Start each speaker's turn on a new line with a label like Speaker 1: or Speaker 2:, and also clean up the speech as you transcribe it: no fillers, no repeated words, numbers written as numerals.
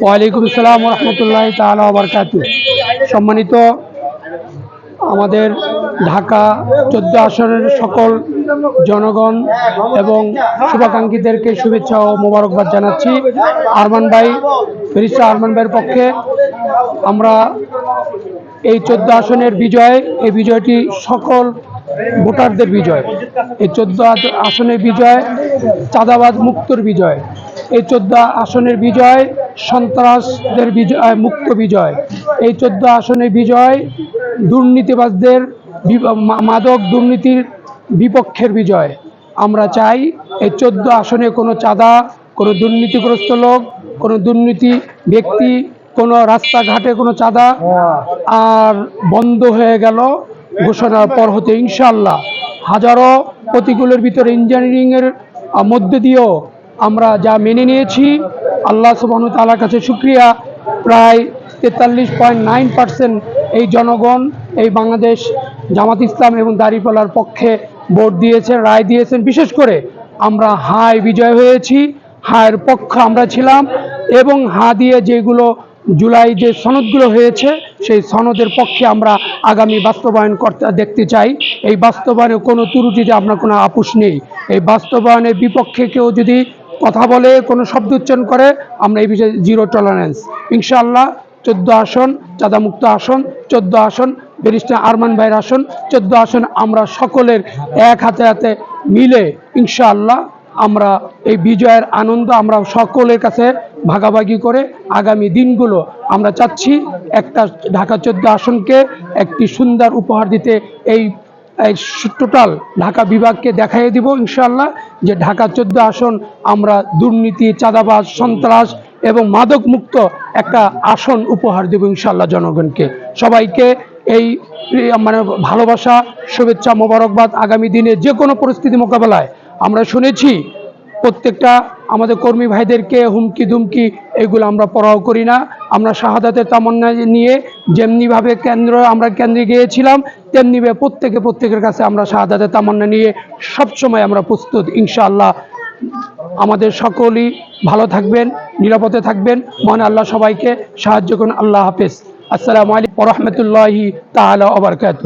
Speaker 1: ওয়ালাইকুম আসসালাম ওয়া রাহমাতুল্লাহি তাআলা ওয়া বারাকাতুহু। সম্মানিত আমাদের ঢাকা 14 আসনের সকল জনগণ এবং শুভাকাঙ্ক্ষীদেরকে শুভেচ্ছা ও মোবারকবাদ জানাচ্ছি। আরমান ভাই, ব্যারিস্টার আরমান ভাইয়ের পক্ষে আমরা এই 14 আসনের বিজয়, এই বিজয়টি সকল ভোটারদের বিজয়। এই 14 আসনের বিজয় চাঁদাবাজ মুক্তর বিজয়। এই 14 আসনের বিজয় সন্ত্রাসদের বিজয়, মুক্ত বিজয়। এই 14 আসনের বিজয় দুর্নীতিবাজদের, মাদক দুর্নীতির বিপক্ষের বিজয়। আমরা চাই এই 14 আসনে কোনো চাঁদা, কোনো দুর্নীতিগ্রস্ত লোক, কোনো দুর্নীতি ব্যক্তি, কোনো রাস্তাঘাটে কোনো চাঁদা আর বন্ধ হয়ে গেল ঘোষণার পর হতে ইনশাআল্লাহ। হাজারো প্রতিকূলের ভিতরে ইঞ্জিনিয়ারিংয়ের মধ্যে দিয়েও আমরা যা মেনে নিয়েছি, আল্লাহ সুবহানাহু ওয়া তাআলার কাছে শুকরিয়া, প্রায় 43.9% এই জনগণ এই বাংলাদেশ জামাত ইসলাম এবং দাঁড়িপাল্লার পক্ষে ভোট দিয়েছেন, রায় দিয়েছেন। বিশেষ করে আমরা হায় বিজয় হয়েছি, হায়ের পক্ষে আমরা ছিলাম এবং হা দিয়ে যেগুলো জুলাই যে সনদগুলো হয়েছে সেই সনদের পক্ষে আমরা আগামী বাস্তবায়ন করতে দেখতে চাই। এই বাস্তবায়নে কোনো ত্রুটিতে আমরা কোনো আপোষ নেই। এই বাস্তবায়নের বিপক্ষে কেউ যদি কথা বলে, কোনো শব্দ উচ্চারণ করে, আমরা এই বিষয়ে জিরো টলারেন্স। ইনশাআল্লাহ 14 আসন চাঁদামুক্ত আসন, 14 আসন ব্যারিস্টার আরমান ভাইয়ের আসন, 14 আসন আমরা সকলের এক হাতে হাতে মিলে ইনশাআল্লাহ আমরা এই বিজয়ের আনন্দ আমরা সকলের কাছে ভাগাভাগি করে আগামী দিনগুলো আমরা চাচ্ছি একটা ঢাকা 14 আসনকে একটি সুন্দর উপহার দিতে। এই টোটাল ঢাকা বিভাগকে দেখাইয়ে দিব ইনশাআল্লাহ যে ঢাকা 14 আসন আমরা দুর্নীতি, চাঁদাবাজ, সন্ত্রাস এবং মাদক মুক্ত একটা আসন উপহার দেব ইনশাআল্লাহ জনগণকে। সবাইকে এই মানে ভালোবাসা, শুভেচ্ছা, মোবারকবাদ। আগামী দিনে যে কোনো পরিস্থিতি মোকাবেলায় আমরা শুনেছি প্রত্যেকটা আমাদের কর্মী ভাইদেরকে হুমকি দুমকি এগুলো আমরা পরোয়া করি না। আমরা শাহাদাতের তামান্না নিয়ে যেমনিভাবে আমরা কেন্দ্রে গিয়েছিলাম তেমনিভাবে প্রত্যেকের কাছে আমরা শাহাদাতের তামান্না নিয়ে সবসময় আমরা প্রস্তুত ইনশাআল্লাহ। আমাদের সকলেই ভালো থাকবেন, নিরাপদে থাকবেন। মহান আল্লাহ সবাইকে সাহায্য করুন। আল্লাহ হাফেজ। আসসালামু আলাইকুম ওয়া রাহমাতুল্লাহি তাআলা ওয়া বারাকাতুহু।